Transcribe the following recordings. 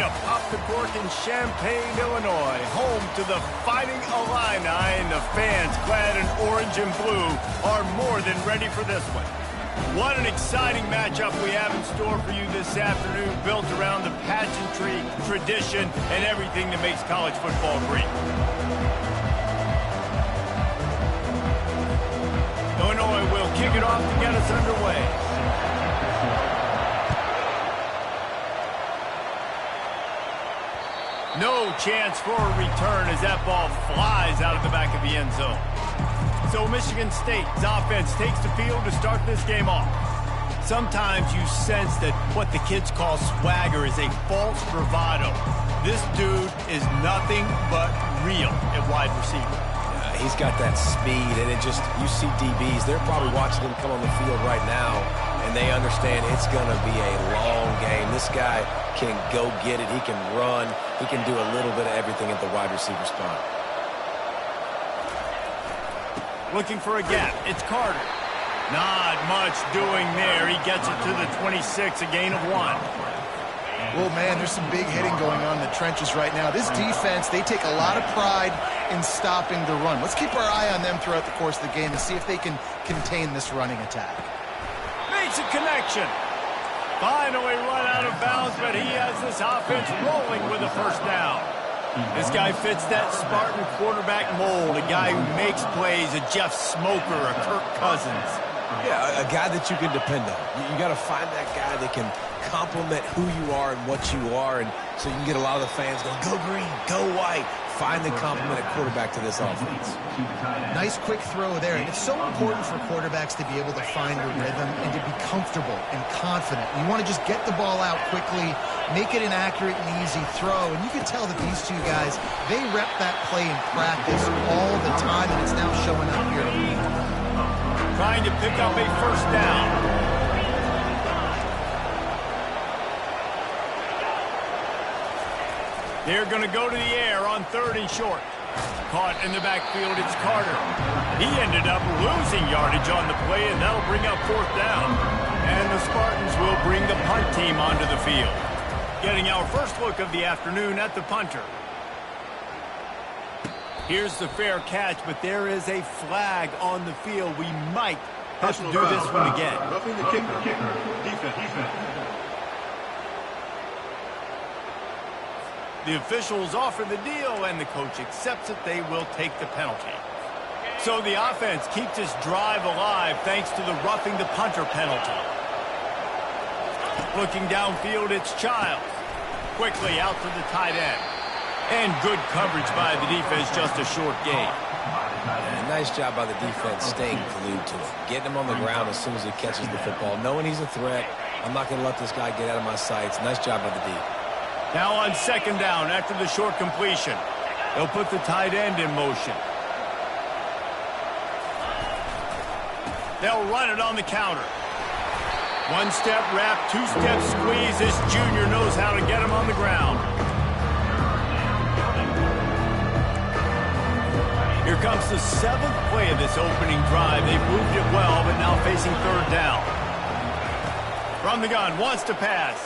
to pop the cork in Champaign, Illinois, home to the Fighting Illini, and the fans clad in orange and blue are more than ready for this one. What an exciting matchup we have in store for you this afternoon, built around the pageantry, tradition, and everything that makes college football great. Illinois will kick it off to get us underway. No chance for a return as that ball flies out of the back of the end zone. So Michigan State's offense takes the field to start this game off. Sometimes you sense that what the kids call swagger is a false bravado. This dude is nothing but real at wide receiver. He's got that speed, and you see DBs, they're probably watching him come on the field right now, and they understand it's going to be a long game. This guy can go get it. He can run. He can do a little bit of everything at the wide receiver spot. Looking for a gap. It's Carter. Not much doing there. He gets it to the 26, a gain of 1. Well, man, there's some big hitting going on in the trenches right now. This defense, they take a lot of pride in stopping the run. Let's keep our eye on them throughout the course of the game and see if they can contain this running attack. Makes a connection. Finally run out of bounds, but he has this offense rolling with a first down. This guy fits that Spartan quarterback mold, a guy who makes plays, a Jeff Smoker, a Kirk Cousins. Yeah, a guy that you can depend on. You got to find that guy that can complement who you are and what you are, and so you can get a lot of the fans going, go green, go white. Find the complement at quarterback to this offense. Nice quick throw there, and it's so important for quarterbacks to be able to find a rhythm and to be comfortable and confident. You want to just get the ball out quickly, make it an accurate and easy throw, and you can tell that these two guys, they rep that play in practice all the time, and it's now showing up here. Trying to pick up a first down. They're going to go to the air on 3rd and short. Caught in the backfield, it's Carter. He ended up losing yardage on the play, and that'll bring up 4th down. And the Spartans will bring the punt team onto the field. Getting our first look of the afternoon at the punter. Here's the fair catch, but there is a flag on the field. We might have to do this one again. Roughing the kicker. Defense. The officials offer the deal, and the coach accepts it. They will take the penalty. So the offense keeps this drive alive thanks to the roughing the punter penalty. Looking downfield, it's Childs. Quickly out to the tight end. And good coverage by the defense, just a short gain. And nice job by the defense staying glued to him. Getting him on the ground as soon as he catches the football. Knowing he's a threat, I'm not going to let this guy get out of my sights. Nice job by the D. Now on 2nd down after the short completion. They'll put the tight end in motion. They'll run it on the counter. 1-step wrap, 2-step squeeze. This junior knows how to get him on the ground. Here comes the 7th play of this opening drive. They've moved it well, but now facing 3rd down. From the gun, wants to pass.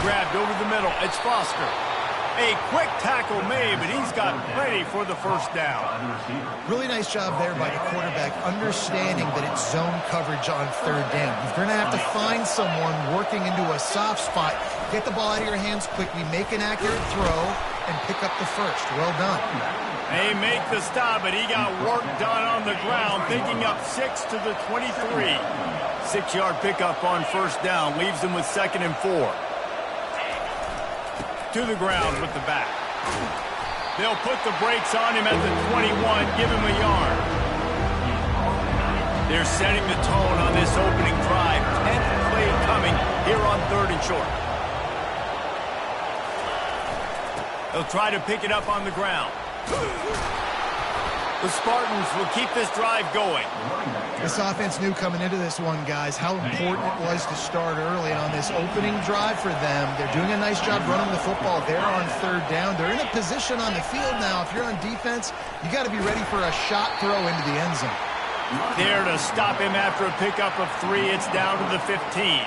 Grabbed over the middle. It's Foster. A quick tackle made, but he's got ready for the first down. Really nice job there by the quarterback, understanding that it's zone coverage on 3rd down. You're going to have to find someone working into a soft spot. Get the ball out of your hands quickly, make an accurate throw, and pick up the first. Well done. They make the stop, but he got work done on the ground, picking up 6 to the 23. 6-yard pickup on 1st down, leaves them with 2nd and 4. To the ground with the back. They'll put the brakes on him at the 21, give him a yard. They're setting the tone on this opening drive. 10th play coming here on 3rd and short. They'll try to pick it up on the ground. The Spartans will keep this drive going. This offense knew coming into this one, guys, how important it was to start early on this opening drive for them. They're doing a nice job running the football. They're on 3rd down. They're in a position on the field now. If you're on defense, you got to be ready for a shot throw into the end zone. There to stop him after a pickup of 3. It's down to the 15.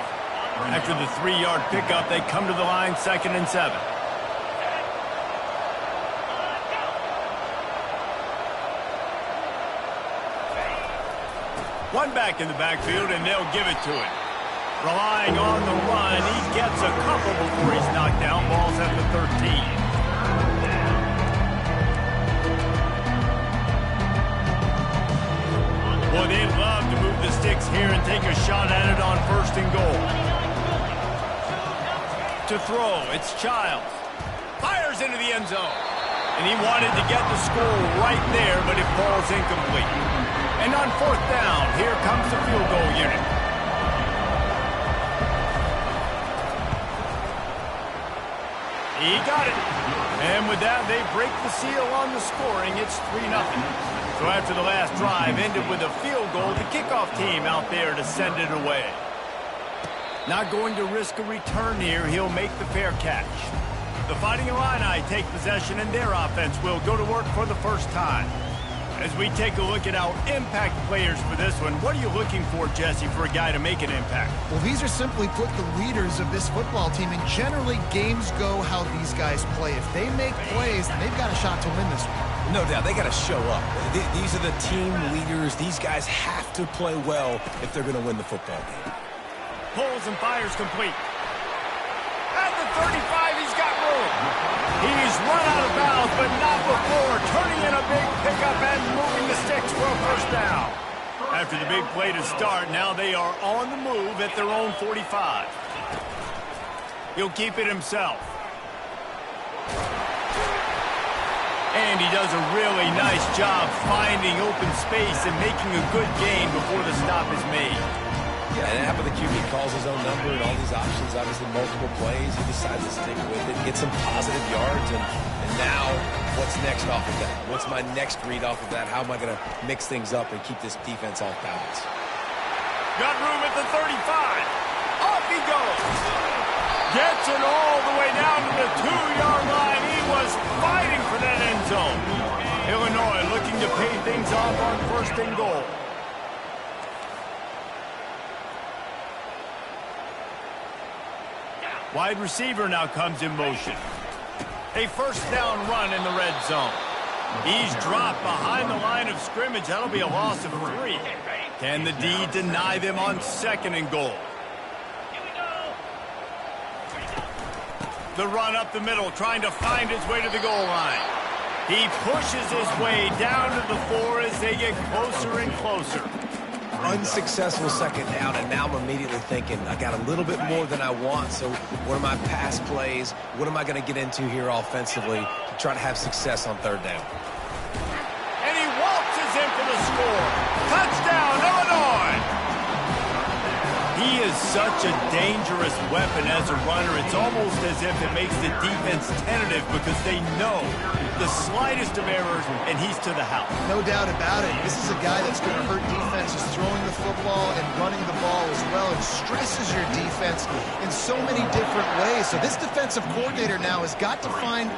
After the 3-yard pickup, they come to the line 2nd and 7. One back in the backfield, and they'll give it to him. Relying on the run, he gets a couple before he's knocked down. Ball's at the 13. Boy, they'd love to move the sticks here and take a shot at it on 1st and goal. To throw, it's Childs. Fires into the end zone. And he wanted to get the score right there, but it falls incomplete. And on 4th down, here comes the field goal unit. He got it. And with that, they break the seal on the scoring. It's 3-0. So after the last drive ended with a field goal, the kickoff team out there to send it away. Not going to risk a return here. He'll make the fair catch. The Fighting Illini take possession, and their offense will go to work for the first time. As we take a look at our impact players for this one, what are you looking for, Jesse, for a guy to make an impact? Well, these are simply put the leaders of this football team, and generally games go how these guys play. If they make plays, they've got a shot to win this one. No doubt, they got to show up. These are the team leaders. These guys have to play well if they're going to win the football game. Pulls and fires complete. At the 35, he's got room. He's run out of bounds, but not before turning in a big pickup and moving the sticks for a 1st down. After the big play to start, now they are on the move at their own 45. He'll keep it himself. And he does a really nice job finding open space and making a good gain before the stop is made. Yeah, and after the QB calls his own number and all these options, obviously multiple plays, he decides to stick with it, get some positive yards, and now what's next off of that? What's my next read off of that? How am I going to mix things up and keep this defense off balance? Got room at the 35. Off he goes. Gets it all the way down to the 2-yard line. He was fighting for that end zone. Illinois looking to pay things off on 1st and goal. Wide receiver now comes in motion. A 1st down run in the red zone. He's dropped behind the line of scrimmage. That'll be a loss of 3. Can the D deny them on 2nd and goal? The run up the middle, trying to find his way to the goal line. He pushes his way down to the 4 as they get closer and closer. Unsuccessful 2nd down, and now I'm immediately thinking, I got a little bit more than I want, so what are my pass plays? What am I going to get into here offensively to try to have success on 3rd down? And he waltzes in for the score. Touchdown, Illinois! He is such a dangerous weapon as a runner. It's almost as if it makes the defense tentative because they know the slightest of errors, and he's to the house. No doubt about it. This is a guy that's going to hurt defenses throwing the football and running the ball as well. It stresses your defense in so many different ways. So this defensive coordinator now has got to find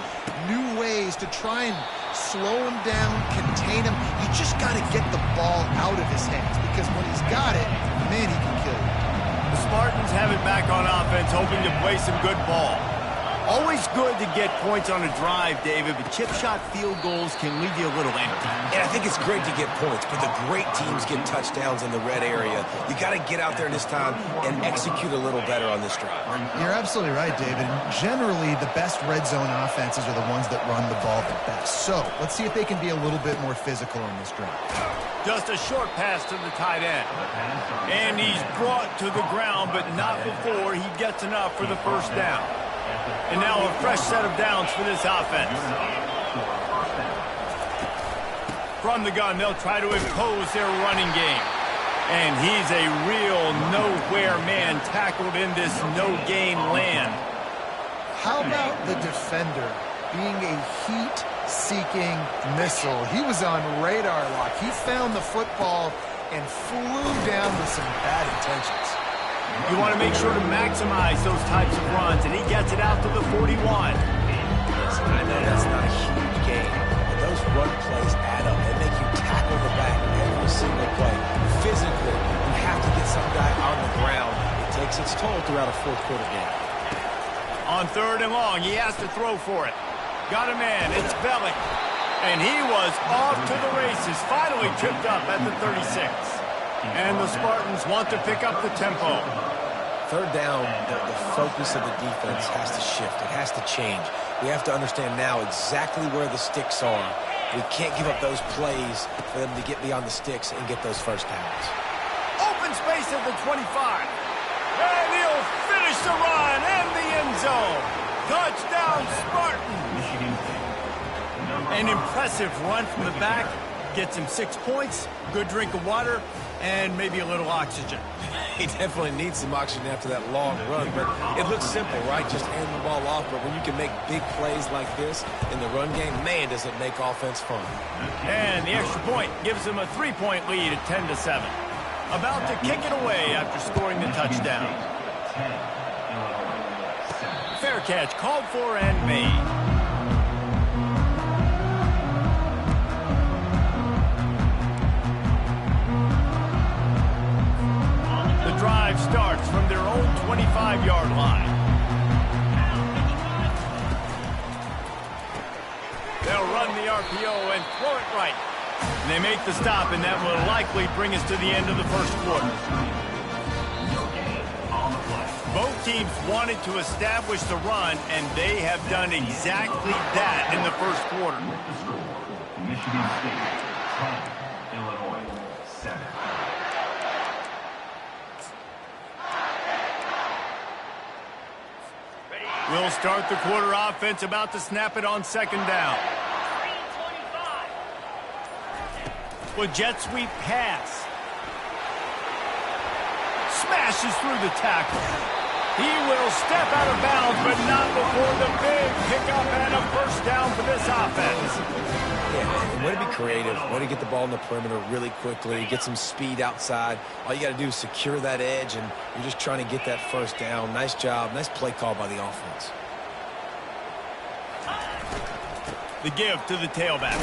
new ways to try and slow him down, contain him. You just got to get the ball out of his hands because when he's got it, man, he can kill you. The Spartans have it back on offense, hoping to play some good ball. Always good to get points on a drive, David, but chip shot field goals can leave you a little empty. And I think it's great to get points, but the great teams get touchdowns in the red area. You got to get out there this time and execute a little better on this drive. You're absolutely right, David. Generally, the best red zone offenses are the ones that run the ball the best. So let's see if they can be a little bit more physical on this drive. Just a short pass to the tight end. And he's brought to the ground, but not before he gets enough for the 1st down. And now a fresh set of downs for this offense. From the gun, they'll try to impose their running game. And he's a real nowhere man tackled in this no-gain land. How about the defender being a heat-seeking missile? He was on radar lock. He found the football and flew down with some bad intentions. You want to make sure to maximize those types of runs, and he gets it out to the 41. Listen, I know that's not a huge game, but those run plays add up. They make you tackle the back every single play. Physically, you have to get some guy on the ground. It takes its toll throughout a fourth-quarter game. On 3rd and long, he has to throw for it. Got a man, it's Belling. And he was off to the races, finally tripped up at the 36. And the Spartans want to pick up the tempo. 3rd down, the focus of the defense has to shift. It has to change. We have to understand now exactly where the sticks are. We can't give up those plays for them to get beyond the sticks and get those first downs. Open space at the 25. And he'll finish the run and the end zone. Touchdown, Spartan. An impressive run from the back. Gets him 6 points, good drink of water, and maybe a little oxygen. He definitely needs some oxygen after that long run, but it looks simple, right? Just hand the ball off, but when you can make big plays like this in the run game, man, does it make offense fun. And the extra point gives him a 3-point lead at 10-7. About to kick it away after scoring the touchdown. Fair catch called for and made. Drive starts from their own 25-yard line. They'll run the RPO and throw it right. And they make the stop, and that will likely bring us to the end of the first quarter. Both teams wanted to establish the run, and they have done exactly that in the first quarter. Michigan State 10, Illinois 7. We'll start the quarter offense, about to snap it on 2nd down. With jet sweep pass. Smashes through the tackle. He will step out of bounds, but not before the big pickup and a first down for this offense. Yeah, way to be creative, way to get the ball in the perimeter really quickly, get some speed outside. All you got to do is secure that edge, and you're just trying to get that first down. Nice job, nice play call by the offense. The give to the tailback.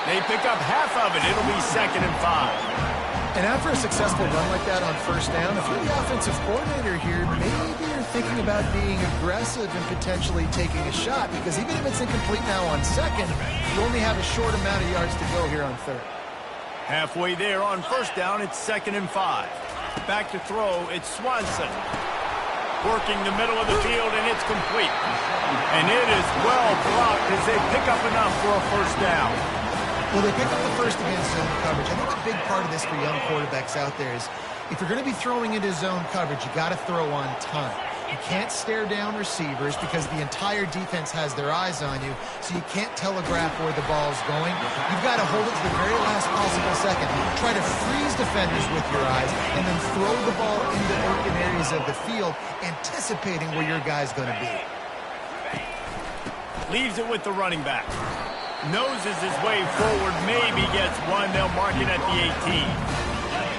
They pick up half of it. It'll be 2nd and 5. And after a successful run like that on first down, if you're the offensive coordinator here, maybe you're thinking about being aggressive and potentially taking a shot, because even if it's incomplete now on 2nd, you only have a short amount of yards to go here on 3rd. Halfway there on first down, it's 2nd and 5. Back to throw, it's Swanson. Working the middle of the field, and it's complete. And it is well blocked as they pick up enough for a first down. Well, they pick up the first against zone coverage. I think a big part of this for young quarterbacks out there is if you're going to be throwing into zone coverage, you got to throw on time. You can't stare down receivers because the entire defense has their eyes on you, so you can't telegraph where the ball's going. You've got to hold it to the very last possible second. Try to freeze defenders with your eyes and then throw the ball into open areas of the field, anticipating where your guy's going to be. Leaves it with the running back. Noses his way forward, maybe gets one. They'll mark it at the 18.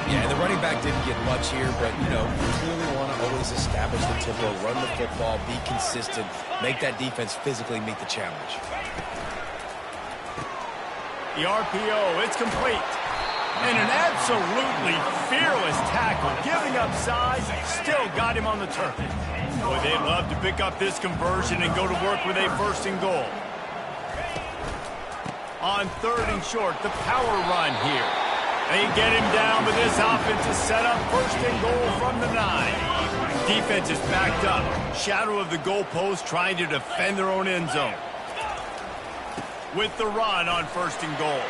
Yeah, the running back didn't get much here, but, you know, you clearly want to always establish the tempo, run the football, be consistent, make that defense physically meet the challenge. The RPO, it's complete. And an absolutely fearless tackle, giving up size, still got him on the turf. Boy, they'd love to pick up this conversion and go to work with a 1st and goal. On 3rd and short, the power run here. They get him down, but this offense is set up 1st and goal from the 9. Defense is backed up. Shadow of the goalpost trying to defend their own end zone. With the run on 1st and goal.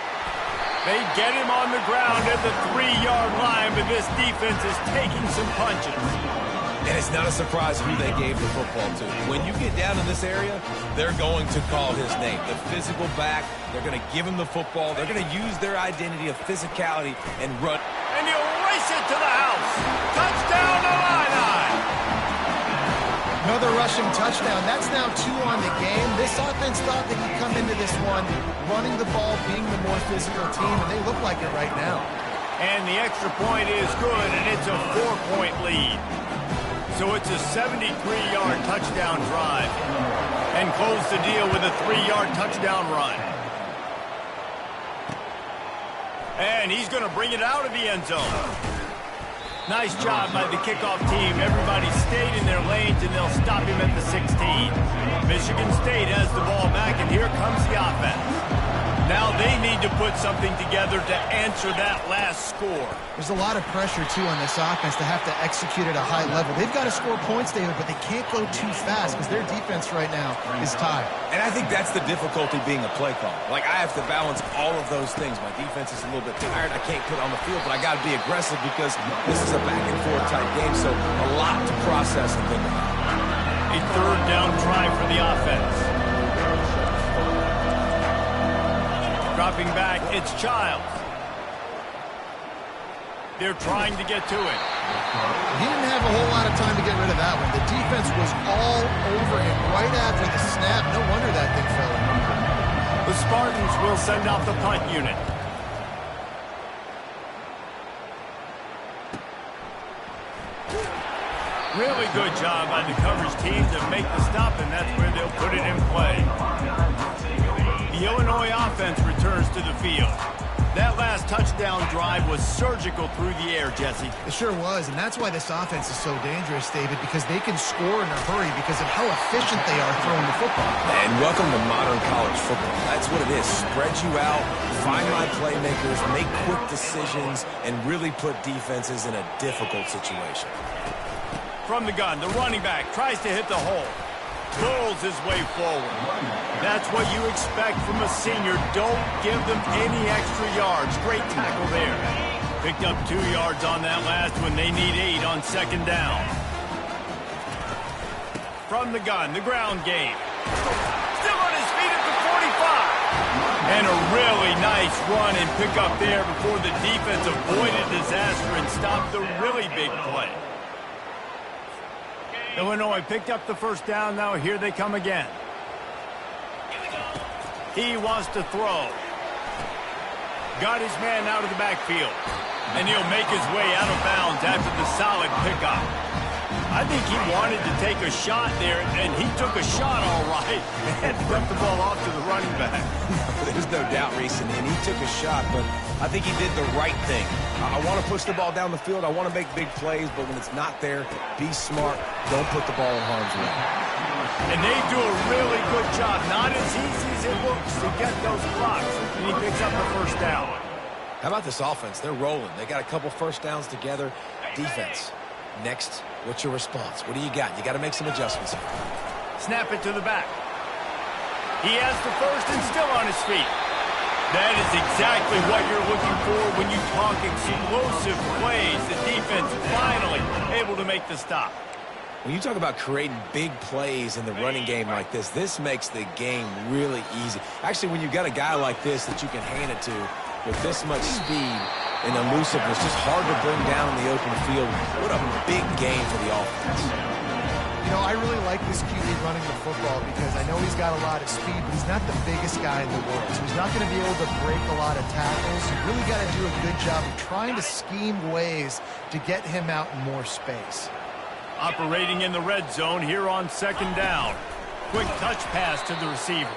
They get him on the ground at the 3-yard line, but this defense is taking some punches. And it's not a surprise who they gave the football to. When you get down in this area, they're going to call his name. The physical back, they're going to give him the football. They're going to use their identity of physicality and run. And he'll race it to the house. Touchdown, Illini! Another rushing touchdown. That's now 2 on the game. This offense thought they could come into this one running the ball, being the more physical team, and they look like it right now. And the extra point is good, and it's a 4-point lead. So it's a 73-yard touchdown drive. And close the deal with a 3-yard touchdown run. And he's going to bring it out of the end zone. Nice job by the kickoff team. Everybody stayed in their lanes, and they'll stop him at the 16. Michigan State has the ball back, and here comes the offense. Now they need to put something together to answer that last score. There's a lot of pressure, too, on this offense to have to execute at a high level. They've got to score points, David, but they can't go too fast because their defense right now is tired. And I think that's the difficulty being a play caller. Like, I have to balance all of those things. My defense is a little bit tired. I can't put it on the field, but I got to be aggressive because this is a back-and-forth type game, so a lot to process and think about. A third down try for the offense. Dropping back, it's Childs. They're trying to get to it. He didn't have a whole lot of time to get rid of that one. The defense was all over him right after the snap. No wonder that thing fell in. The Spartans will send out the punt unit. Really good job by the coverage team to make the stop, and that's where they'll put it in play. The Illinois offense returns to the field. That last touchdown drive was surgical through the air, Jesse. It sure was, and that's why this offense is so dangerous, David, because they can score in a hurry because of how efficient they are throwing the football. And welcome to modern college football. That's what it is. Spread you out, find my playmakers, make quick decisions, and really put defenses in a difficult situation. From the gun, the running back tries to hit the hole. Pulls his way forward. That's what you expect from a senior. Don't give them any extra yards. Great tackle there. Picked up 2 yards on that last one. They need 8 on second down. From the gun, the ground game. Still on his feet at the 45. And a really nice run and pick up there before the defense avoided disaster and stopped the really big play. Illinois picked up the first down. Now here they come again. He wants to throw. Got his man out of the backfield. And he'll make his way out of bounds after the solid pickup. I think he wanted to take a shot there, and he took a shot all right and left the ball off to the running back. There's no doubt, Reese, and he took a shot, but I think he did the right thing. I want to push the ball down the field. I want to make big plays, but when it's not there, be smart. Don't put the ball in harm's way. And they do a really good job. Not as easy as it looks to get those blocks. And he picks up the first down. How about this offense? They're rolling. They got a couple first downs together. Defense. Next, what's your response? What do you got? You got to make some adjustments here. Snap it to the back. He has the first and still on his feet. That is exactly what you're looking for when you talk explosive plays. The defense finally able to make the stop. When you talk about creating big plays in the running game like this makes the game really easy. Actually, when you've got a guy like this that you can hand it to with this much speed and elusiveness, just hard to bring down in the open field. What a big game for the offense. You know, I really like this QB running the football because I know he's got a lot of speed, but he's not the biggest guy in the world. So he's not going to be able to break a lot of tackles. You really got to do a good job of trying to scheme ways to get him out in more space. Operating in the red zone here on second down. Quick touch pass to the receiver.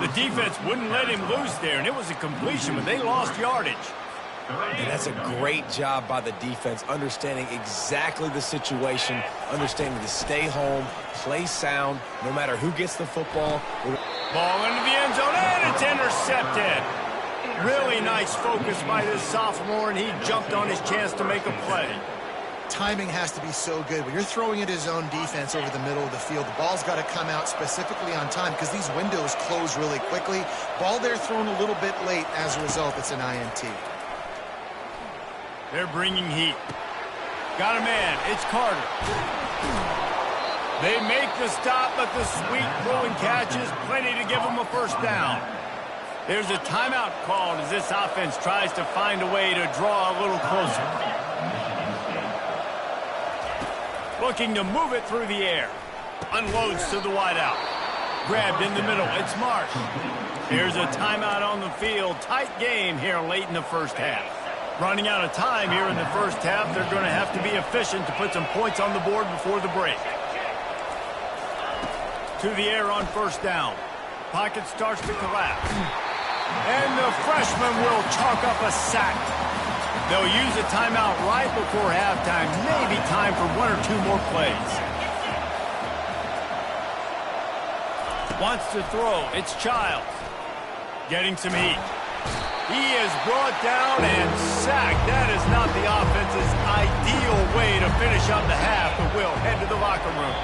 The defense wouldn't let him loose there, and it was a completion, but they lost yardage. And that's a great job by the defense, understanding exactly the situation, understanding to stay home, play sound, no matter who gets the football. Ball into the end zone, and it's intercepted. Really nice focus by this sophomore, and he jumped on his chance to make a play. Timing has to be so good. When you're throwing at his own defense over the middle of the field, the ball's got to come out specifically on time because these windows close really quickly. Ball there thrown a little bit late. As a result, it's an INT. They're bringing heat. Got a man. It's Carter. They make the stop, but the sweet throw and catch is plenty to give them a first down. There's a timeout called as this offense tries to find a way to draw a little closer. Looking to move it through the air. Unloads to the wideout. Grabbed in the middle. It's Marsh. Here's a timeout on the field. Tight game here late in the first half. Running out of time here in the first half. They're going to have to be efficient to put some points on the board before the break. To the air on first down. Pocket starts to collapse. And the freshman will chalk up a sack. They'll use a timeout right before halftime. Maybe time for one or two more plays. Wants to throw. It's Childs. Getting some heat. He is brought down and sacked. That is not the offense's ideal way to finish up the half, but we'll head to the locker room.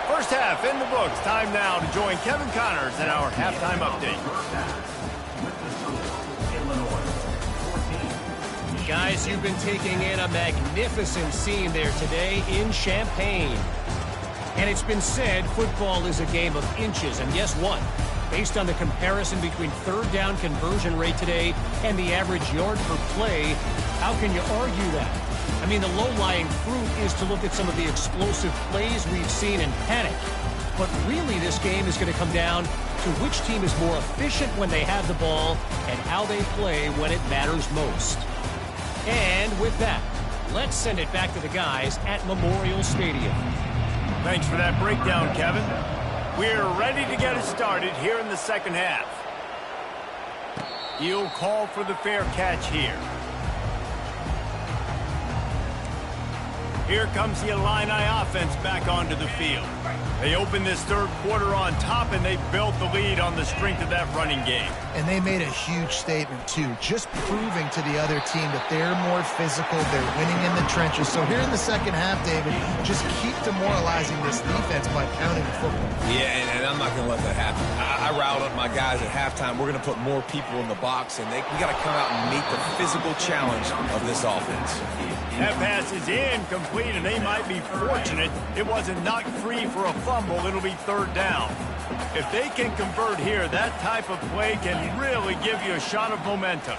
First half in the books. Time now to join Kevin Connors in our halftime update. Guys, you've been taking in a magnificent scene there today in Champaign. And it's been said football is a game of inches. And guess what? Based on the comparison between third down conversion rate today and the average yard per play, how can you argue that? I mean, the low-lying fruit is to look at some of the explosive plays we've seen and panic. But really, this game is going to come down to which team is more efficient when they have the ball and how they play when it matters most. And with that, let's send it back to the guys at Memorial Stadium. Thanks for that breakdown, Kevin. We're ready to get it started here in the second half. He'll call for the fair catch here. Here comes the Illini offense back onto the field. They opened this third quarter on top, and they built the lead on the strength of that running game. And they made a huge statement, too, just proving to the other team that they're more physical, they're winning in the trenches. So here in the second half, David, just keep demoralizing this defense by pounding the football. Yeah, and I'm not going to let that happen. I riled up my guys at halftime. We're going to put more people in the box, and we got to come out and meet the physical challenge of this offense. That pass is incomplete, and they might be fortunate it wasn't knocked free for a fumble. It'll be third down. If they can convert here, that type of play can really give you a shot of momentum.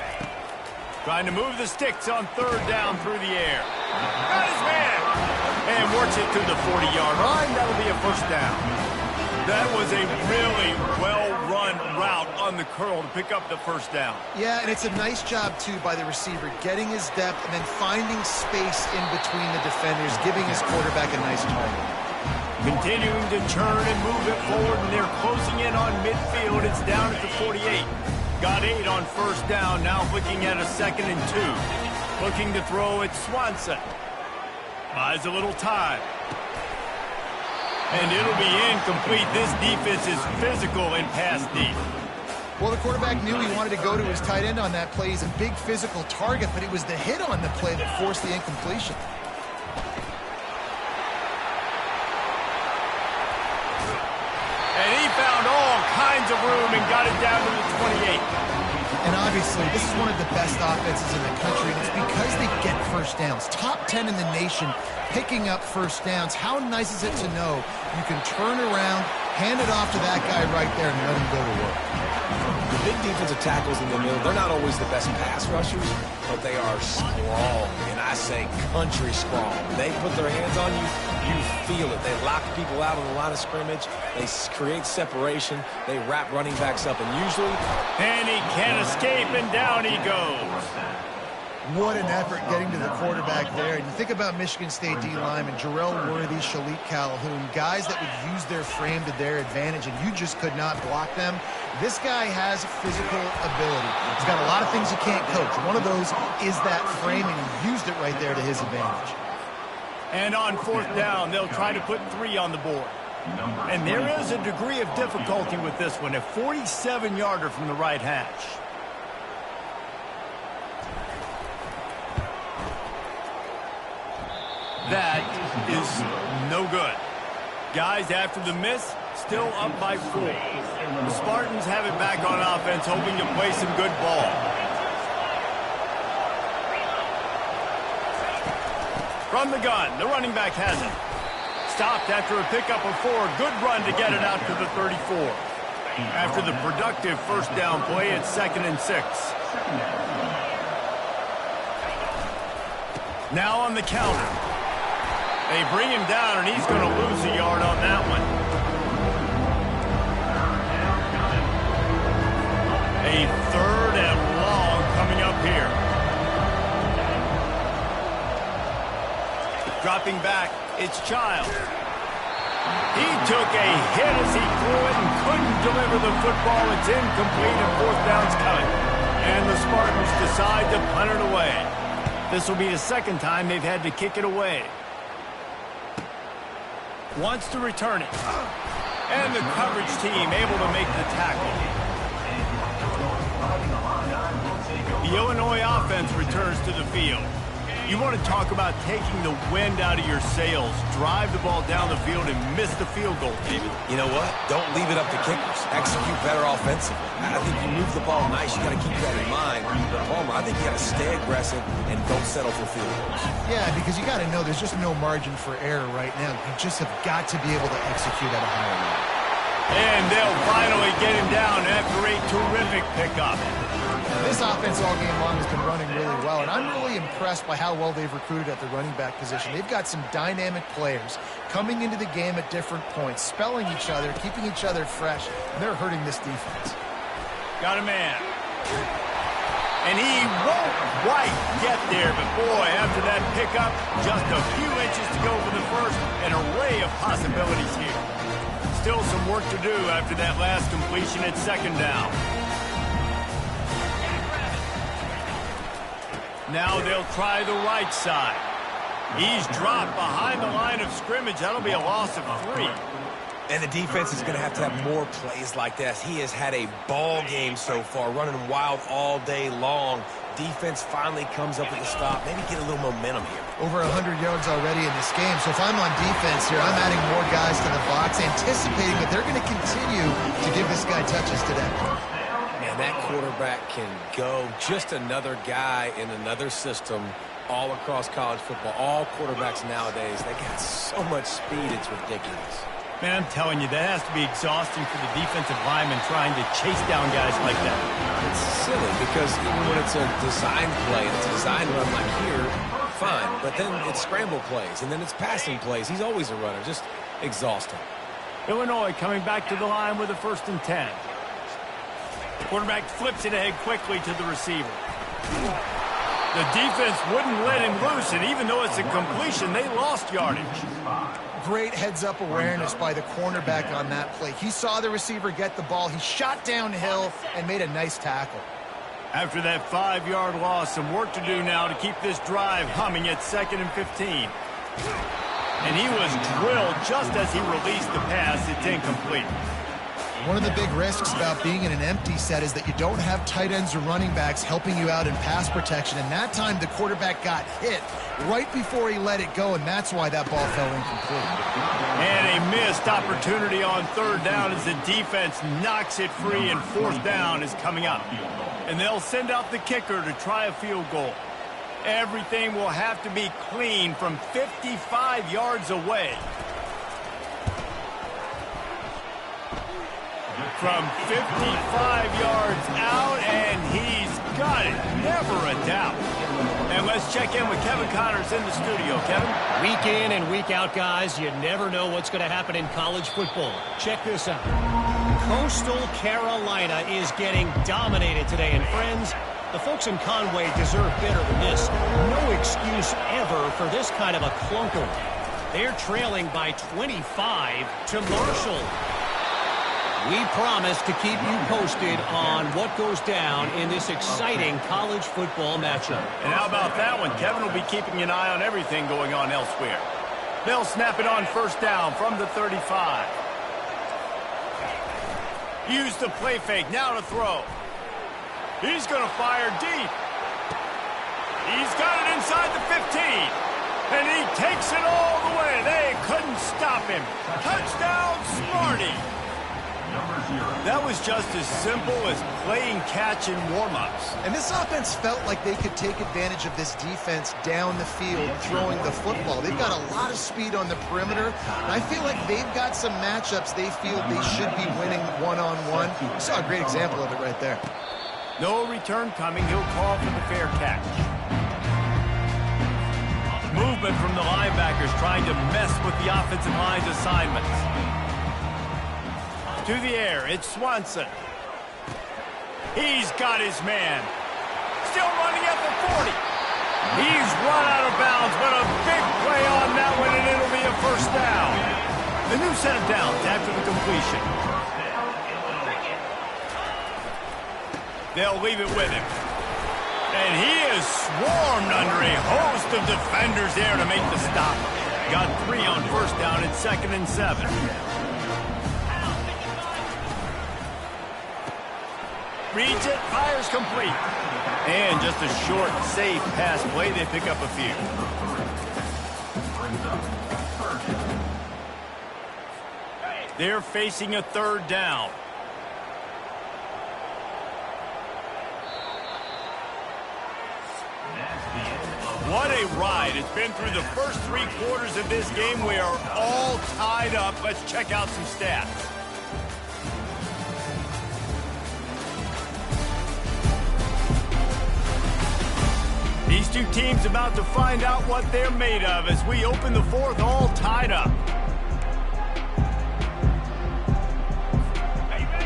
Trying to move the sticks on third down through the air. Got his man! And works it to the 40-yard line. That'll be a first down. That was a really well-run route on the curl to pick up the first down. Yeah, and it's a nice job, too, by the receiver, getting his depth and then finding space in between the defenders, giving his quarterback a nice target. Continuing to turn and move it forward, and they're closing in on midfield. It's down at the 48. Got 8 on first down, now looking at a 2nd and 2. Looking to throw at Swanson. Buys a little time. And it'll be incomplete. This defense is physical and pass deep. Well, the quarterback knew he wanted to go to his tight end on that play. He's a big physical target, but it was the hit on the play that forced the incompletion. And he found all kinds of room and got it down to the 28. And obviously, this is one of the best offenses in the country, and it's because they get first downs. Top 10 in the nation picking up first downs. How nice is it to know you can turn around, hand it off to that guy right there, and let him go to work. The big defensive tackles in the middle, they're not always the best pass rushers, but they are strong, and I say country strong. They put their hands on you, you feel it. They lock people out on the line of scrimmage. They create separation. They wrap running backs up, and usually... And he can't escape, and down he goes. What an effort getting to the quarterback there. And you think about Michigan State D-linemen, Jarrell Worthy, Shalik Calhoun, guys that would use their frame to their advantage, and you just could not block them. This guy has physical ability. He's got a lot of things you can't coach. One of those is that frame, and he used it right there to his advantage. And on fourth down, they'll try to put 3 on the board. And there is a degree of difficulty with this one, a 47-yarder from the right hash. That is no good. Guys, after the miss, still up by 4. The Spartans have it back on offense, hoping to play some good ball. From the gun, the running back has it. Stopped after a pickup of 4. Good run to get it out to the 34. After the productive first down play, it's 2nd and 6. Now on the counter. They bring him down, and he's going to lose a yard on that one. A 3rd and long coming up here. Dropping back, it's Childs. He took a hit as he threw it and couldn't deliver the football. It's incomplete, and fourth down's coming. And the Spartans decide to punt it away. This will be the second time they've had to kick it away. Wants to return it. And the coverage team able to make the tackle. The Illinois offense returns to the field. You want to talk about taking the wind out of your sails. Drive the ball down the field and miss the field goal, David. You know what? Don't leave it up to kickers. Execute better offensively. I think you move the ball nice. You got to keep that in mind. But Palmer, I think you got to stay aggressive and don't settle for field goals. Yeah, because you got to know there's just no margin for error right now. You just have got to be able to execute at a higher level. And they'll finally get him down after a terrific pickup. This offense all game long has been running really well, and I'm really impressed by how well they've recruited at the running back position. They've got some dynamic players coming into the game at different points, spelling each other, keeping each other fresh, and they're hurting this defense. Got a man. And he won't quite get there, but boy, after that pickup, just a few inches to go for the first, an array of possibilities here. Still some work to do after that last completion at second down. Now they'll try the right side. He's dropped behind the line of scrimmage. That'll be a loss of 3. And the defense is going to have more plays like this. He has had a ball game so far, running wild all day long. Defense finally comes up with a stop. Maybe get a little momentum here. Over 100 yards already in this game. So if I'm on defense here, I'm adding more guys to the box, anticipating that they're going to continue to give this guy touches today. That quarterback can go. Just another guy in another system all across college football. All quarterbacks nowadays, they got so much speed, it's ridiculous. Man, I'm telling you, that has to be exhausting for the defensive lineman trying to chase down guys like that. It's silly because even when it's a design play, it's a design run like here, fine. But then it's scramble plays, and then it's passing plays. He's always a runner, just exhausting. Illinois coming back to the line with a 1st and 10. Quarterback flips it ahead quickly to the receiver. The defense wouldn't let him loose, and even though it's a completion, they lost yardage. Great heads-up awareness by the cornerback on that play. He saw the receiver get the ball. He shot downhill and made a nice tackle. After that 5-yard loss, some work to do now to keep this drive humming at 2nd and 15. And he was drilled just as he released the pass. It's incomplete. One of the big risks about being in an empty set is that you don't have tight ends or running backs helping you out in pass protection. And that time the quarterback got hit right before he let it go, and that's why that ball fell incomplete. And a missed opportunity on 3rd down as the defense knocks it free, and 4th down is coming up. And they'll send out the kicker to try a field goal. Everything will have to be clean from 55 yards away. From 55 yards out, and he's got it. Never a doubt. And let's check in with Kevin Connors in the studio. Kevin? Week in and week out, guys, you never know what's going to happen in college football. Check this out. Coastal Carolina is getting dominated today, and friends, the folks in Conway deserve better than this. No excuse ever for this kind of a clunker. They're trailing by 25 to Marshall. We promise to keep you posted on what goes down in this exciting college football matchup. And how about that one? Kevin will be keeping an eye on everything going on elsewhere. They'll snap it on 1st down from the 35. Use the play fake, now to throw. He's going to fire deep. He's got it inside the 15. And he takes it all the way. They couldn't stop him. Touchdown, Smarty. That was just as simple as playing catch in warm-ups. And this offense felt like they could take advantage of this defense down the field, throwing the football. They've got a lot of speed on the perimeter. And I feel like they've got some matchups they feel they should be winning one-on-one. You saw a great example of it right there. No return coming. He'll call for the fair catch. Movement from the linebackers trying to mess with the offensive line's assignments. To the air, it's Swanson. He's got his man. Still running at the 40. He's run out of bounds, but a big play on that one, and it'll be a 1st down. The new set of downs after the completion. They'll leave it with him. And he is swarmed under a host of defenders there to make the stop. Got 3 on first down at 2nd and 7. Reads it, fires complete. And just a short, safe pass play. They pick up a few. They're facing a 3rd down. What a ride. It's been through the first 3 quarters of this game. We are all tied up. Let's check out some stats. These two teams about to find out what they're made of as we open the 4th all tied up.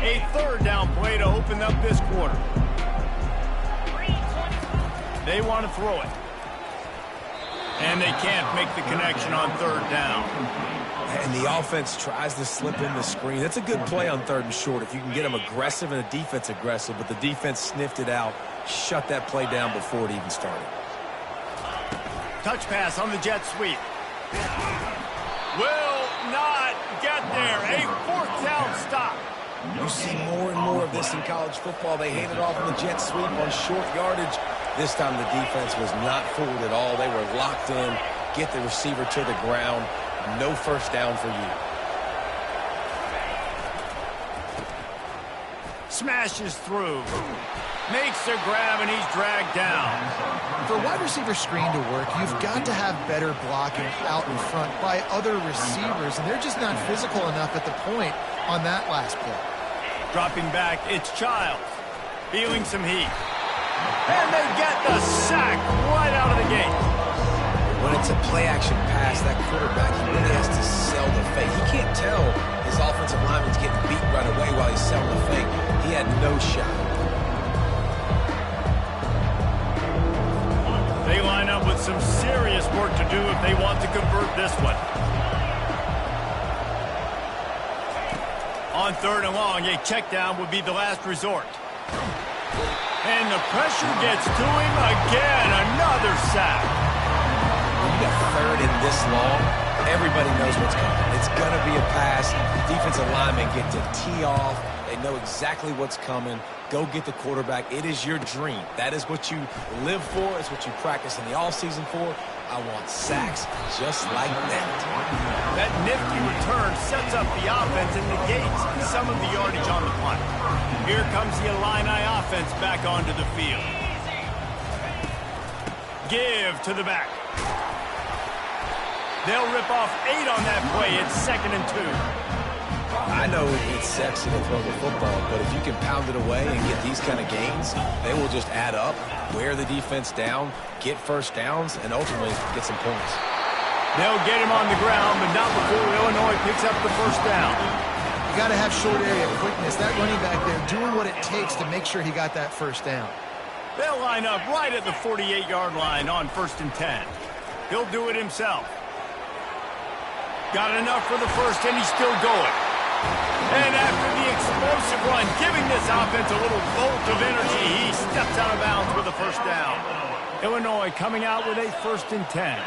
A 3rd down play to open up this quarter. They want to throw it. And they can't make the connection on 3rd down. And the offense tries to slip in the screen. That's a good play on 3rd and short if you can get them aggressive and the defense aggressive, but the defense sniffed it out, shut that play down before it even started. Touch pass on the jet sweep. Will not get there. A 4th down stop. You see more and more of this in college football. They hand it off in the jet sweep on short yardage. This time the defense was not fooled at all. They were locked in. Get the receiver to the ground. No 1st down for you. Smashes through. Makes the grab, and he's dragged down. For a wide receiver screen to work, you've got to have better blocking out in front by other receivers, and they're just not physical enough at the point on that last play. Dropping back, it's Childs. Feeling some heat. And they get the sack right out of the gate. When it's a play-action pass, that quarterback, he really has to sell the fake. He can't tell his offensive lineman's getting beat right away while he's selling the fake. He had no shot. They line up with some serious work to do if they want to convert this one. On 3rd and long, a check down would be the last resort. And the pressure gets to him again. Another sack. When you got 3rd and this long, everybody knows what's coming. It's going to be a pass. Defensive linemen get to tee off. They know exactly what's coming. Go get the quarterback. It is your dream. That is what you live for. It's what you practice in the offseason for. I want sacks just like that. That nifty return sets up the offense and negates some of the yardage on the punt. Here comes the Illini offense back onto the field. Give to the back. They'll rip off 8 on that play. It's 2nd and 2. I know it's sexy to throw the football, but if you can pound it away and get these kind of gains, they will just add up, wear the defense down, get 1st downs, and ultimately get some points. They'll get him on the ground, but not before Illinois picks up the 1st down. You got to have short area quickness. That running back there doing what it takes to make sure he got that 1st down. They'll line up right at the 48-yard line on 1st and 10. He'll do it himself. Got enough for the 1st, and he's still going. And after the explosive run, giving this offense a little bolt of energy, he steps out of bounds with a 1st down. Illinois coming out with a 1st and 10.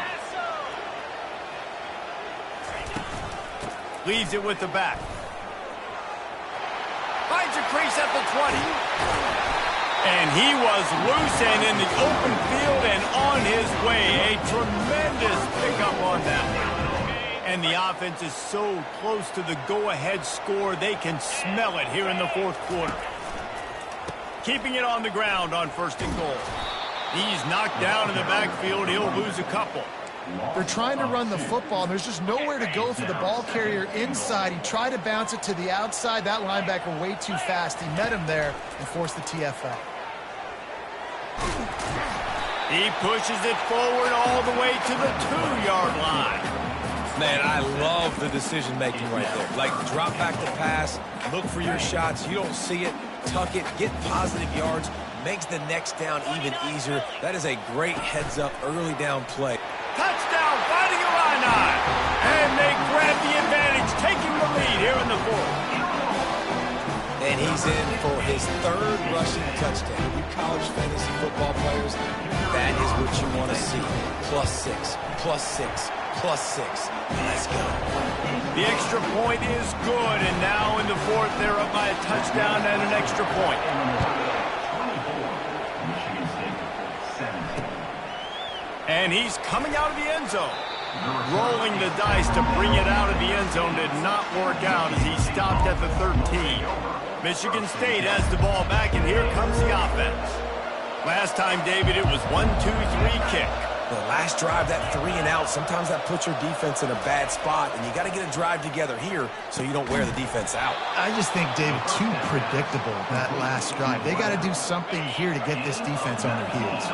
Leaves it with the back. Finds a crease at the 20. And he was loose and in the open field and on his way. A tremendous pickup on that one. And the offense is so close to the go-ahead score, they can smell it here in the 4th quarter. Keeping it on the ground on 1st and goal. He's knocked down in the backfield. He'll lose a couple. They're trying to run the football, and there's just nowhere to go for the ball carrier inside. He tried to bounce it to the outside. That linebacker way too fast. He met him there and forced the TFL. He pushes it forward all the way to the 2-yard line. Man, I love the decision-making right there. Like, drop back the pass, look for your shots. You don't see it, tuck it, get positive yards, makes the next down even easier. That is a great heads-up early down play. Touchdown, Fighting Illini. And they grab the advantage, taking the lead here in the 4th. And And he's in for his third rushing touchdown. You college fantasy football players, that is what you want to see. +6, +6, +6. Let's go. The extra point is good, and now in the fourth, they're up by a touchdown and an extra point. And he's coming out of the end zone. Rolling the dice to bring it out of the end zone did not work out as he stopped at the 13. Michigan State has the ball back, and here comes the offense. Last time, David, it was 1-2-3 kick. The last drive, that 3 and out, sometimes that puts your defense in a bad spot, and you got to get a drive together here so you don't wear the defense out. I just think, David, too predictable, that last drive. They got to do something here to get this defense on their heels.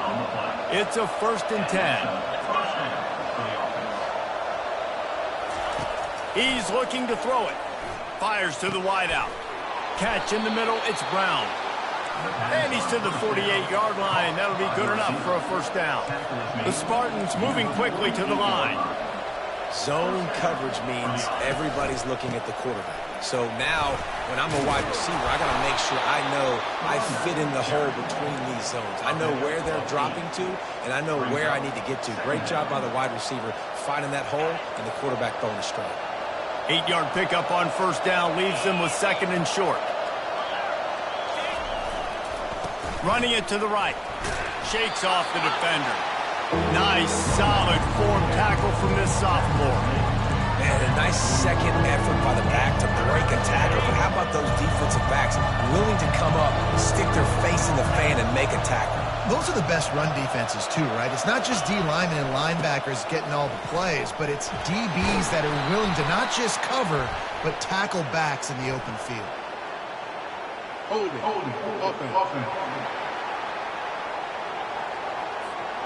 It's a 1st and 10. He's looking to throw it. Fires to the wideout. Catch in the middle, it's Brown. And he's to the 48-yard line. That'll be good enough for a 1st down. The Spartans moving quickly to the line. Zone coverage means everybody's looking at the quarterback. So now, when I'm a wide receiver, I got to make sure I know I fit in the hole between these zones. I know where they're dropping to, and I know where I need to get to. Great job by the wide receiver finding that hole, and the quarterback throwing a strike. 8-yard pickup on 1st down leaves them with 2nd and short. Running it to the right. Shakes off the defender. Nice, solid form tackle from this sophomore. And a nice second effort by the back to break a tackle. But how about those defensive backs willing to come up, stick their face in the fan, and make a tackle? Those are the best run defenses, too, right? It's not just D linemen and linebackers getting all the plays, but it's DBs that are willing to not just cover, but tackle backs in the open field.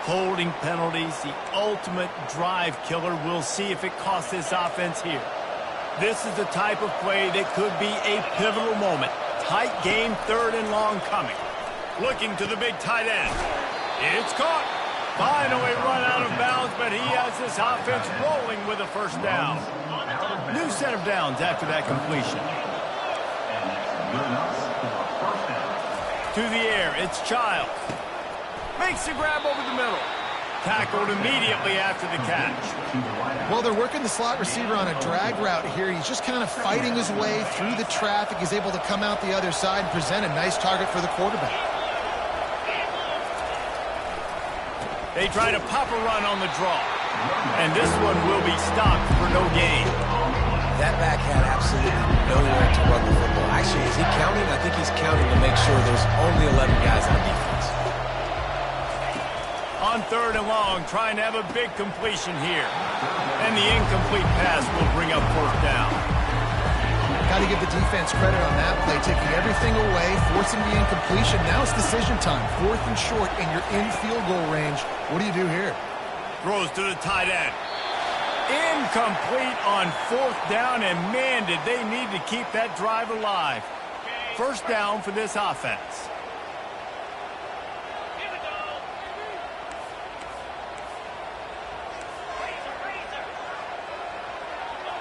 Holding penalties, the ultimate drive killer. We'll see if it costs this offense here. This is the type of play that could be a pivotal moment. Tight game, 3rd and long coming. Looking to the big tight end. It's caught. Finally run out of bounds, but he has this offense rolling with a 1st down. New set of downs after that completion. To the air, it's Childs. Makes the grab over the middle. Tackled immediately after the catch. Well, they're working the slot receiver on a drag route here. He's just kind of fighting his way through the traffic. He's able to come out the other side and present a nice target for the quarterback. They try to pop a run on the draw. And this one will be stopped for no gain. That back had absolutely nowhere to run the football. Actually, is he counting? I think he's counting to make sure there's only 11 guys on defense. On 3rd and long, trying to have a big completion here. And the incomplete pass will bring up 4th down. Got to give the defense credit on that play, taking everything away, forcing the incompletion. Now it's decision time. 4th and short, and you're in field goal range. What do you do here? Throws to the tight end. Incomplete on 4th down, and man, did they need to keep that drive alive. 1st down for this offense.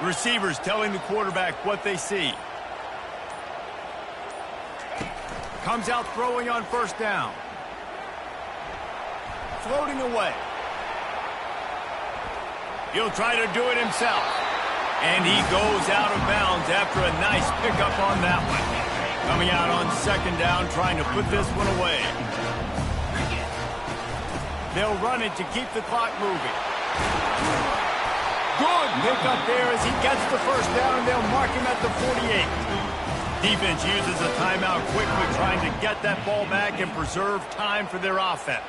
Receivers telling the quarterback what they see. Comes out throwing on 1st down. Floating away. He'll try to do it himself. And he goes out of bounds after a nice pickup on that one. Coming out on 2nd down, trying to put this one away. They'll run it to keep the clock moving. Good pickup there as he gets the 1st down, and they'll mark him at the 48. Defense uses a timeout quickly, trying to get that ball back and preserve time for their offense.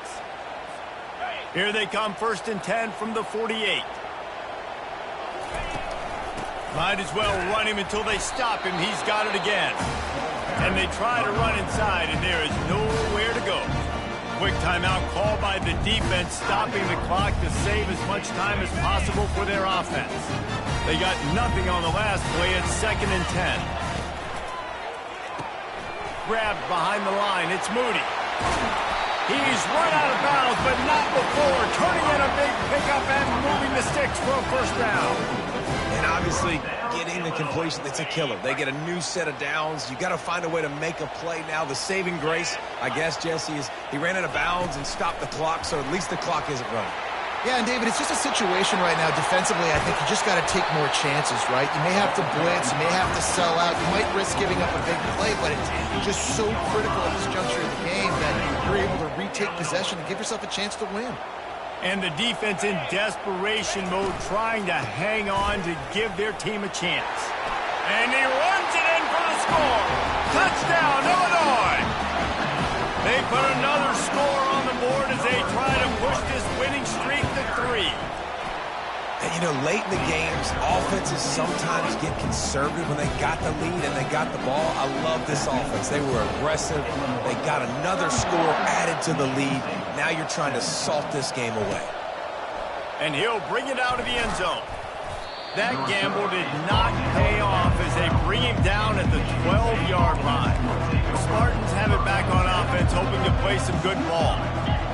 Here they come, 1st and 10 from the 48. Might as well run him until they stop him. He's got it again. And they try to run inside, and there is nowhere to go. Quick timeout called by the defense, stopping the clock to save as much time as possible for their offense. They got nothing on the last play. It's 2nd and 10. Grabbed behind the line. It's Moody. He's run out of bounds, but not before. Turning in a big pickup and moving the sticks for a 1st down. And obviously, getting the completion, it's a killer. They get a new set of downs. You got to find a way to make a play now. The saving grace, I guess, Jesse, is he ran out of bounds and stopped the clock, so at least the clock isn't running. Yeah, and David, it's just a situation right now defensively. I think you just got to take more chances, right? You may have to blitz, you may have to sell out, you might risk giving up a big play, but it's just so critical at this juncture of the game that you're able to retake possession and give yourself a chance to win. And the defense in desperation mode, trying to hang on to give their team a chance. And he runs it in for the score. Touchdown, Illinois! They put another score on the board as they try to push this winning streak to 3. And, you know, late in the games, offenses sometimes get conservative when they got the lead and they got the ball. I love this offense. They were aggressive. They got another score added to the lead. Now you're trying to salt this game away. And he'll bring it out of the end zone. That gamble did not pay off as they bring him down at the 12-yard line. The Spartans have it back on offense, hoping to play some good ball.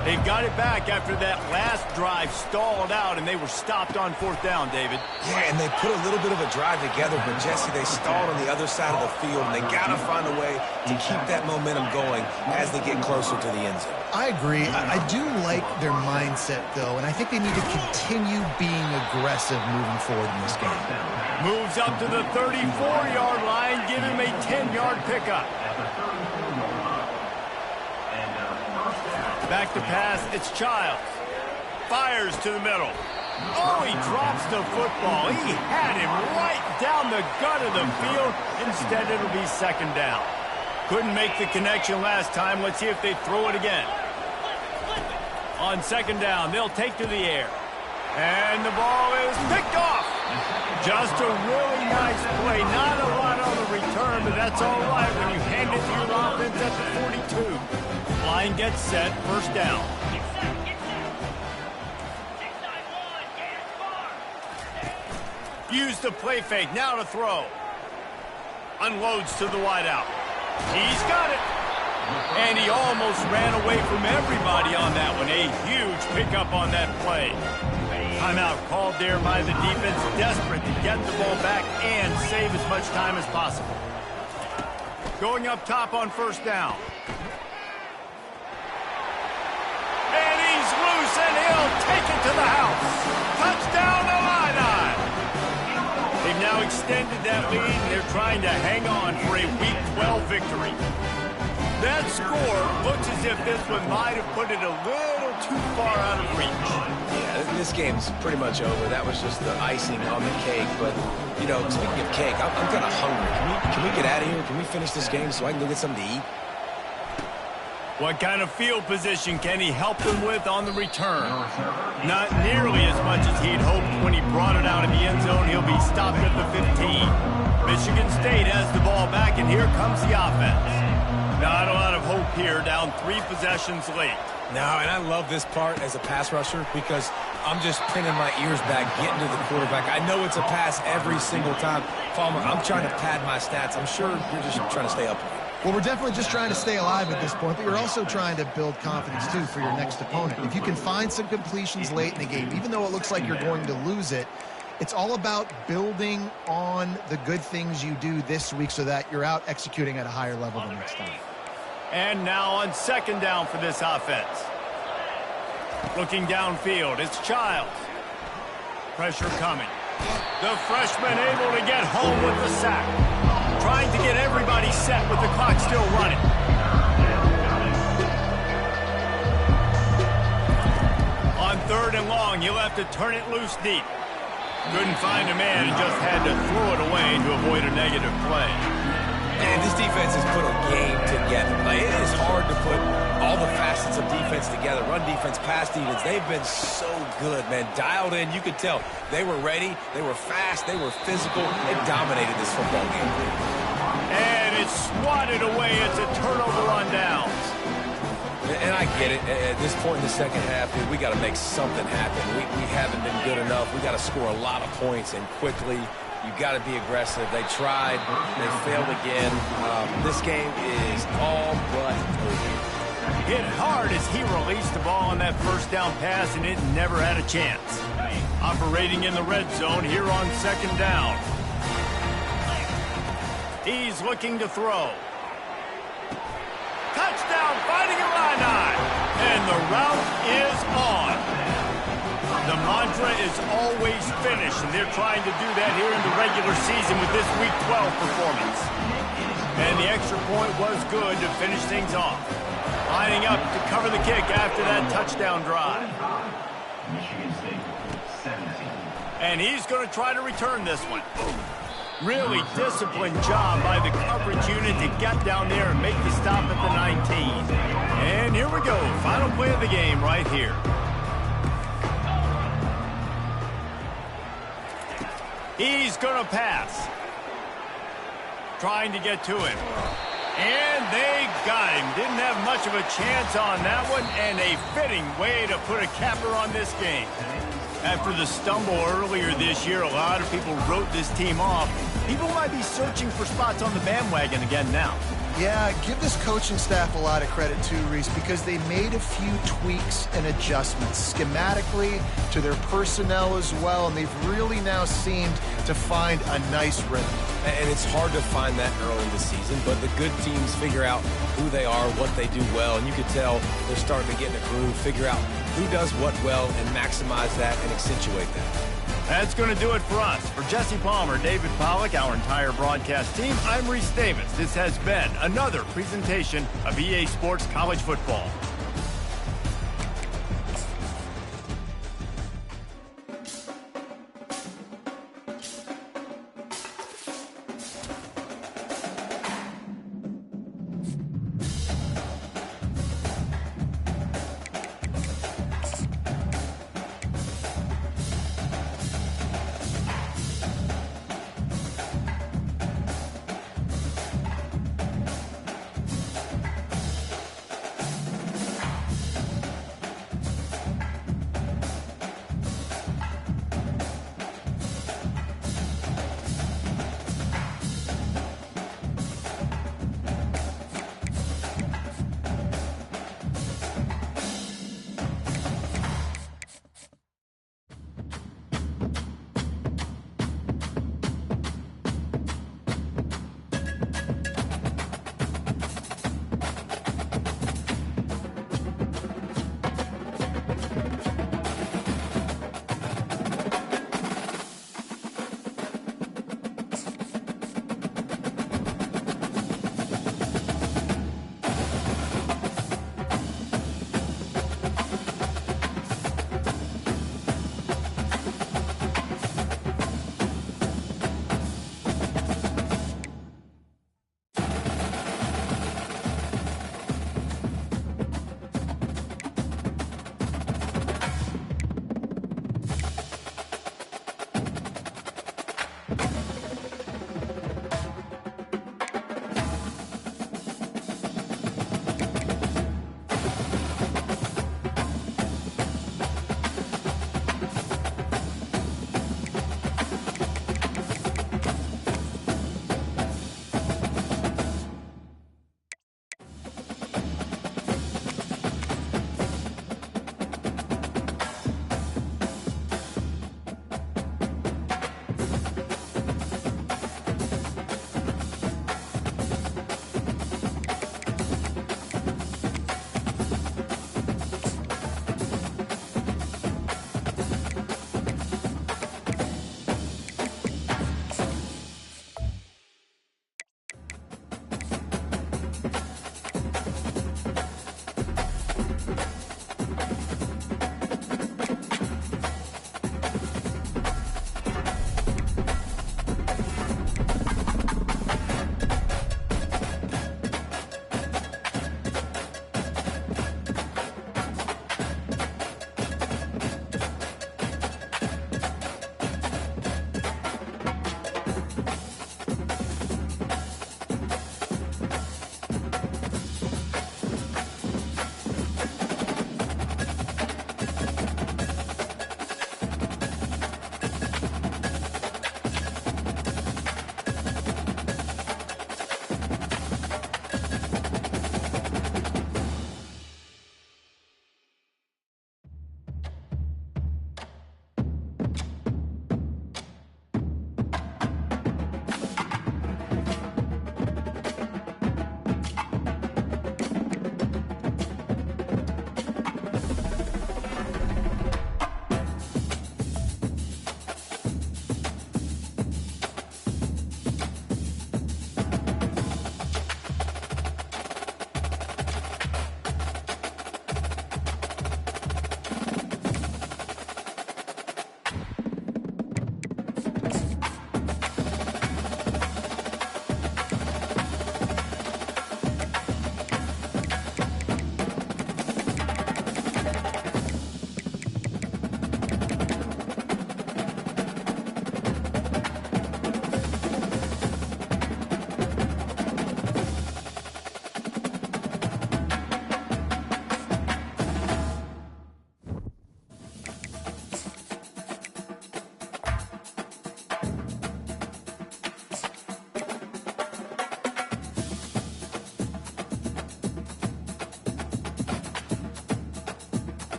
They've got it back after that last drive stalled out, and they were stopped on 4th down, David. Yeah, and they put a little bit of a drive together, but, Jesse, they stalled on the other side of the field, and they got to find a way to keep that momentum going as they get closer to the end zone. I agree. I do like their mindset, though, and I think they need to continue being aggressive moving forward in this game. Moves up to the 34-yard line, give him a 10-yard pickup. Back to pass, it's Childs. Fires to the middle. Oh, he drops the football. He had him right down the gut of the field. Instead, it'll be 2nd down. Couldn't make the connection last time. Let's see if they throw it again. On 2nd down, they'll take to the air. And the ball is picked off. Just a really nice play. Not a lot on the return, but that's all right when you hand it to your offense at the 42. Line gets set, 1st down. Use the play fake, now to throw. Unloads to the wideout. He's got it. And he almost ran away from everybody on that one. A huge pickup on that play. Timeout called there by the defense, desperate to get the ball back and save as much time as possible. Going up top on 1st down. And he's loose, and he'll take it to the house. Touchdown, Illini! They've now extended that lead, and they're trying to hang on for a Week 12 victory. That score looks as if this one might have put it a little too far out of reach. Yeah, this game's pretty much over. That was just the icing on the cake. But, you know, speaking of cake, I'm kind of hungry. Can we get out of here? Can we finish this game so I can go get something to eat? What kind of field position can he help them with on the return? Not nearly as much as he'd hoped when he brought it out of the end zone. He'll be stopped at the 15. Michigan State has the ball back, and here comes the offense. Not a lot of hope here, down 3 possessions late. No, and I love this part as a pass rusher because I'm just pinning my ears back, getting to the quarterback. I know it's a pass every single time. Palmer, I'm trying to pad my stats. I'm sure you're just trying to stay up. Well, we're definitely just trying to stay alive at this point, but you're also trying to build confidence, too, for your next opponent. If you can find some completions late in the game, even though it looks like you're going to lose it, it's all about building on the good things you do this week so that you're out executing at a higher level the next time. And now on 2nd down for this offense. Looking downfield, it's Childs. Pressure coming. The freshman able to get home with the sack. Trying to get everybody set with the clock still running. On 3rd and long, you'll have to turn it loose deep. Couldn't find a man and just had to throw it away to avoid a negative play. And this defense has put a game together. Like, it is hard to put all the facets of defense together. Run defense, pass defense. They've been so good, man. Dialed in. You could tell they were ready. They were fast. They were physical. They dominated this football game. And it's swatted away. It's a turnover on downs. And I get it. At this point in the second half, dude, we got to make something happen. We haven't been good enough. We got to score a lot of points and quickly. You got to be aggressive. They tried. They failed again. This game is all but over. Hit hard as he released the ball on that first down pass, and it never had a chance. Operating in the red zone here on second down. He's looking to throw. Touchdown, fighting Illini. And the route is on. The mantra is always finish, and they're trying to do that here in the regular season with this Week 12 performance. And the extra point was good to finish things off. Lining up to cover the kick after that touchdown drive. Michigan State, 17. And he's going to try to return this one. Really disciplined job by the coverage unit to get down there and make the stop at the 19. And here we go. Final play of the game right here. He's going to pass. Trying to get to him. And they got him. Didn't have much of a chance on that one, and a fitting way to put a capper on this game. After the stumble earlier this year, a lot of people wrote this team off. People might be searching for spots on the bandwagon again now. Yeah, give this coaching staff a lot of credit too, Reese, because they made a few tweaks and adjustments schematically to their personnel as well, and they've really now seemed to find a nice rhythm. And it's hard to find that early in the season, but the good teams figure out who they are, what they do well, and you can tell they're starting to get in a groove, figure out who does what well, and maximize that and accentuate that. That's going to do it for us. For Jesse Palmer, David Pollack, our entire broadcast team, I'm Reese Davis. This has been another presentation of EA Sports College Football.